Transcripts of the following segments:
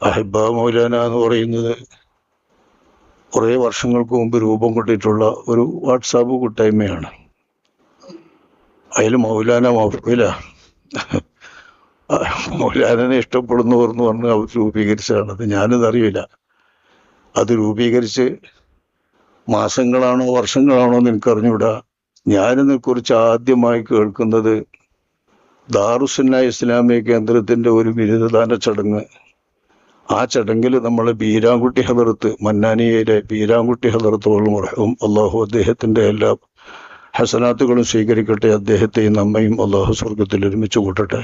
അഹിബ മൗലാന എന്ന് പറയുന്നത് കുറേ വർഷങ്ങൾക്ക് മുമ്പ് രൂപം കൊണ്ടിട്ടുള്ള ഒരു വാട്സാപ്പ് കൂട്ടായ്മയാണ്. അതിൽ മൗലാന മൗഫില മൗലാനനെ ഇഷ്ടപ്പെടുന്നവർ എന്ന് പറഞ്ഞ് അവർ രൂപീകരിച്ചതാണത്. ഞാനിതറിയില്ല. അത് രൂപീകരിച്ച് മാസങ്ങളാണോ വർഷങ്ങളാണോ എന്ന് എനിക്കറിഞ്ഞൂടാ. ഞാനിതിനെക്കുറിച്ച് ആദ്യമായി കേൾക്കുന്നത് ദാറുസുന്ന ഇസ്ലാമിക കേന്ദ്രത്തിൻ്റെ ഒരു ബിരുദദാന ചടങ്ങ്. ആ ചടങ്ങിൽ നമ്മൾ ബീരാൻകുട്ടി ഹദറത്ത്, മന്നാനിയിലെ ബീരാൻകുട്ടി ഹദറത്ത് മർഹൂം, അള്ളാഹു അദ്ദേഹത്തിൻ്റെ എല്ലാ ഹസനാത്തുകളും സ്വീകരിക്കട്ടെ, അദ്ദേഹത്തെയും നമ്മയും അള്ളാഹു സ്വർഗത്തിൽ ഒരുമിച്ച് കൂട്ടട്ടെ.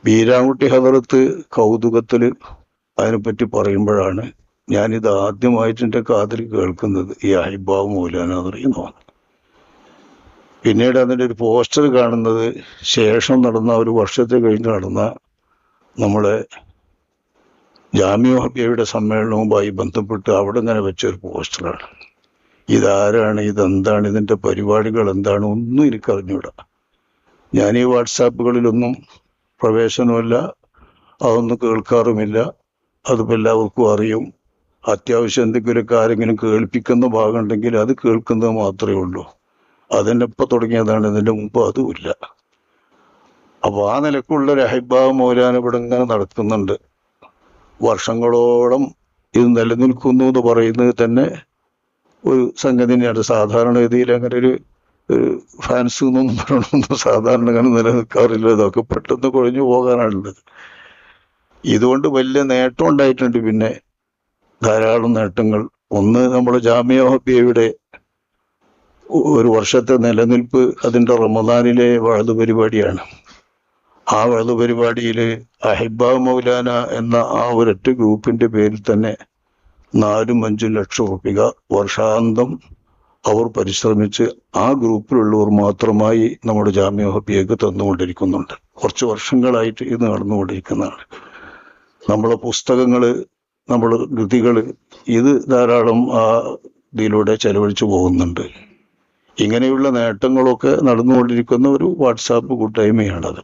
ബീരാൻകുട്ടി ഹദറത്ത് കൗതുകത്തിൽ അതിനെപ്പറ്റി പറയുമ്പോഴാണ് ഞാനിത് ആദ്യമായിട്ട് എൻ്റെ കാതിൽ കേൾക്കുന്നത്, ഈ അഹിബ മൗലാന എന്ന് പറയുന്നതാണ്. പിന്നീട് അതിൻ്റെ ഒരു പോസ്റ്റർ കാണുന്നത് ശേഷം നടന്ന ഒരു വർഷത്തെ കഴിഞ്ഞ് നടന്ന നമ്മളെ ജാമിയ ഹബിയയുടെ സമ്മേളനവുമായി ബന്ധപ്പെട്ട് അവിടെ ഇങ്ങനെ വെച്ചൊരു പോസ്റ്ററാണ്. ഇതാരാണ്, ഇതെന്താണ്, ഇതിൻ്റെ പരിപാടികൾ എന്താണ്, ഒന്നും എനിക്കറിഞ്ഞൂടാ. ഞാൻ ഈ വാട്സാപ്പുകളിലൊന്നും പ്രവേശനമില്ല, അതൊന്നും കേൾക്കാറുമില്ല. അതിപ്പോൾ എല്ലാവർക്കും അറിയും. അത്യാവശ്യം എന്തെങ്കിലുമൊക്കെ ആരെങ്കിലും കേൾപ്പിക്കുന്ന ഭാഗം ഉണ്ടെങ്കിൽ അത് കേൾക്കുന്നത് മാത്രമേ ഉള്ളൂ. അതെന്നെ ഇപ്പം തുടങ്ങിയതാണ്, ഇതിൻ്റെ മുമ്പ് അതുമില്ല. അപ്പോൾ ആ നിലക്കുള്ളൊരു അഹിബ മൗലാന ഇവിടെ ഇങ്ങനെ നടക്കുന്നുണ്ട്. വർഷങ്ങളോളം ഇത് നിലനിൽക്കുന്നു എന്ന് പറയുന്നത് തന്നെ ഒരു സംഗതി തന്നെയാണ്. സാധാരണ ഗതിയിൽ അങ്ങനെ ഒരു ഫാൻസ് എന്നൊന്നും പറയണമെന്നും സാധാരണ അങ്ങനെ നിലനിൽക്കാറില്ല. ഇതൊക്കെ പെട്ടെന്ന് കൊഴിഞ്ഞു പോകാനാണുള്ളത്. ഇതുകൊണ്ട് വലിയ നേട്ടം ഉണ്ടായിട്ടുണ്ട്. പിന്നെ ധാരാളം നേട്ടങ്ങൾ. ഒന്ന്, നമ്മൾ ജാമിയ ഹബിയയുടെ ഒരു വർഷത്തെ നിലനിൽപ്പ് അതിൻ്റെ റമദാനിലെ വഅദ് പരിപാടിയാണ്. ആ വഅദ് പരിപാടിയിൽ അഹിബ മൗലാന എന്ന ആ ഒരൊറ്റ ഗ്രൂപ്പിൻ്റെ പേരിൽ തന്നെ 4-5 ലക്ഷം രൂപ വർഷാന്തം അവർ പരിശ്രമിച്ച് ആ ഗ്രൂപ്പിലുള്ളവർ മാത്രമായി നമ്മുടെ ജാമിയ ഹബിയക്ക് തന്നുകൊണ്ടിരിക്കുന്നുണ്ട്. കുറച്ച് വർഷങ്ങളായിട്ട് ഇത് നടന്നുകൊണ്ടിരിക്കുന്നതാണ്. നമ്മളെ പുസ്തകങ്ങൾ, നമ്മുടെ കൃതികൾ, ഇത് ധാരാളം ആ ഇതിലൂടെ ചെലവഴിച്ചു പോകുന്നുണ്ട്. ഇങ്ങനെയുള്ള നേട്ടങ്ങളൊക്കെ നടന്നുകൊണ്ടിരിക്കുന്ന ഒരു വാട്സാപ്പ് കൂട്ടായ്മയാണത്.